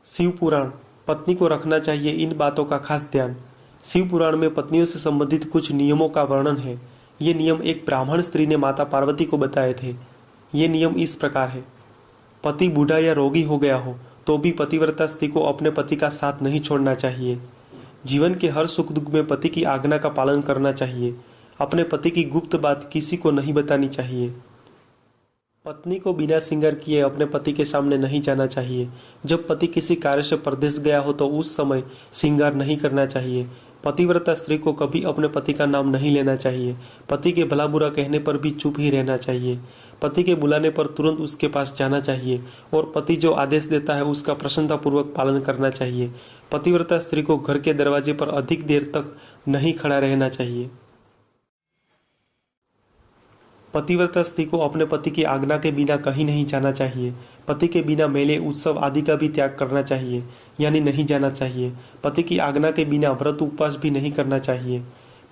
शिव पुराण, पत्नी को रखना चाहिए इन बातों का खास ध्यान। शिव पुराण में पत्नियों से संबंधित कुछ नियमों का वर्णन है। ये नियम एक ब्राह्मण स्त्री ने माता पार्वती को बताए थे। ये नियम इस प्रकार है। पति बूढ़ा या रोगी हो गया हो तो भी पतिव्रता स्त्री को अपने पति का साथ नहीं छोड़ना चाहिए। जीवन के हर सुख दुख में पति की आज्ञा का पालन करना चाहिए। अपने पति की गुप्त बात किसी को नहीं बतानी चाहिए। पत्नी को बिना श्रृंगार किए अपने पति के सामने नहीं जाना चाहिए। जब पति किसी कार्य से परदेश गया हो तो उस समय श्रृंगार नहीं करना चाहिए। पतिव्रता स्त्री को कभी अपने पति का नाम नहीं लेना चाहिए। पति के भला बुरा कहने पर भी चुप ही रहना चाहिए। पति के बुलाने पर तुरंत उसके पास जाना चाहिए और पति जो आदेश देता है उसका प्रसन्नतापूर्वक पालन करना चाहिए। पतिव्रता स्त्री को घर के दरवाजे पर अधिक देर तक नहीं खड़ा रहना चाहिए। पतिव्रता स्त्री को अपने पति की आज्ञा के बिना कहीं नहीं जाना चाहिए। पति के बिना मेले उत्सव आदि का भी त्याग करना चाहिए, यानी नहीं जाना चाहिए। पति की आज्ञा के बिना व्रत उपवास भी नहीं करना चाहिए।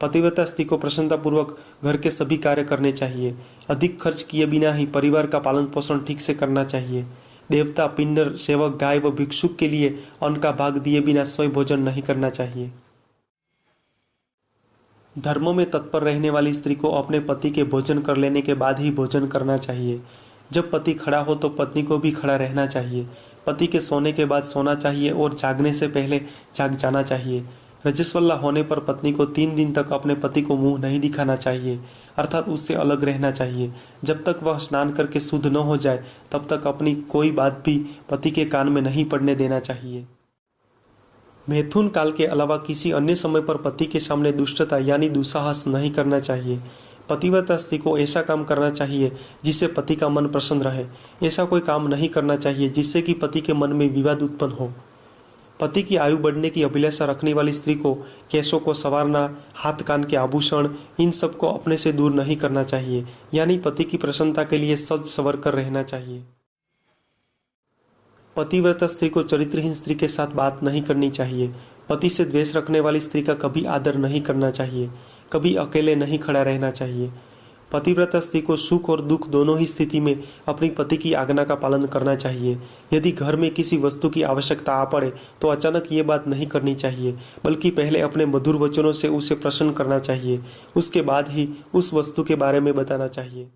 पतिव्रता स्त्री को प्रसन्नतापूर्वक घर के सभी कार्य करने चाहिए। अधिक खर्च किए बिना ही परिवार का पालन पोषण ठीक से करना चाहिए। देवता, पिंडर, सेवक, गाय व भिक्षुक के लिए अन्न का भाग दिए बिना स्वयं भोजन नहीं करना चाहिए। धर्म में तत्पर रहने वाली स्त्री को अपने पति के भोजन कर लेने के बाद ही भोजन करना चाहिए। जब पति खड़ा हो तो पत्नी को भी खड़ा रहना चाहिए। पति के सोने के बाद सोना चाहिए और जागने से पहले जाग जाना चाहिए। रजस्वला होने पर पत्नी को 3 दिन तक अपने पति को मुंह नहीं दिखाना चाहिए, अर्थात उससे अलग रहना चाहिए। जब तक वह स्नान करके शुद्ध न हो जाए तब तक अपनी कोई बात भी पति के कान में नहीं पड़ने देना चाहिए। मैथुन काल के अलावा किसी अन्य समय पर पति के सामने दुष्टता यानी दुस्साहस नहीं करना चाहिए। पतिव्रता स्त्री को ऐसा काम करना चाहिए जिससे पति का मन प्रसन्न रहे। ऐसा कोई काम नहीं करना चाहिए जिससे कि पति के मन में विवाद उत्पन्न हो। पति की आयु बढ़ने की अभिलाषा रखने वाली स्त्री को केशों को संवारना, हाथ कान के आभूषण, इन सब को अपने से दूर नहीं करना चाहिए, यानी पति की प्रसन्नता के लिए सज संवर कर रहना चाहिए। पतिव्रता स्त्री को चरित्रहीन स्त्री के साथ बात नहीं करनी चाहिए। पति से द्वेष रखने वाली स्त्री का कभी आदर नहीं करना चाहिए। कभी अकेले नहीं खड़ा रहना चाहिए। पतिव्रता स्त्री को सुख और दुख दोनों ही स्थिति में अपनी पति की आज्ञा का पालन करना चाहिए। यदि घर में किसी वस्तु की आवश्यकता आ पड़े तो अचानक ये बात नहीं करनी चाहिए, बल्कि पहले अपने मधुर वचनों से उसे प्रसन्न करना चाहिए। उसके बाद ही उस वस्तु के बारे में बताना चाहिए।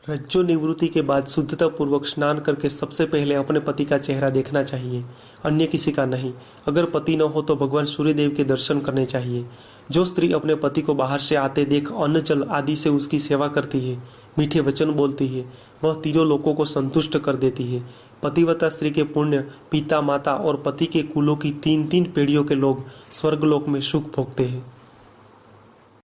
रज्जो निवृत्ति के बाद शुद्धता पूर्वक स्नान करके सबसे पहले अपने पति का चेहरा देखना चाहिए, अन्य किसी का नहीं। अगर पति न हो तो भगवान सूर्यदेव के दर्शन करने चाहिए। जो स्त्री अपने पति को बाहर से आते देख अन्न जल आदि से उसकी सेवा करती है, मीठे वचन बोलती है, वह तीनों लोगों को संतुष्ट कर देती है। पतिव्रता स्त्री के पुण्य पिता, माता और पति के कुलों की 3-3 पीढ़ियों के लोग स्वर्गलोक में सुख भोगते हैं।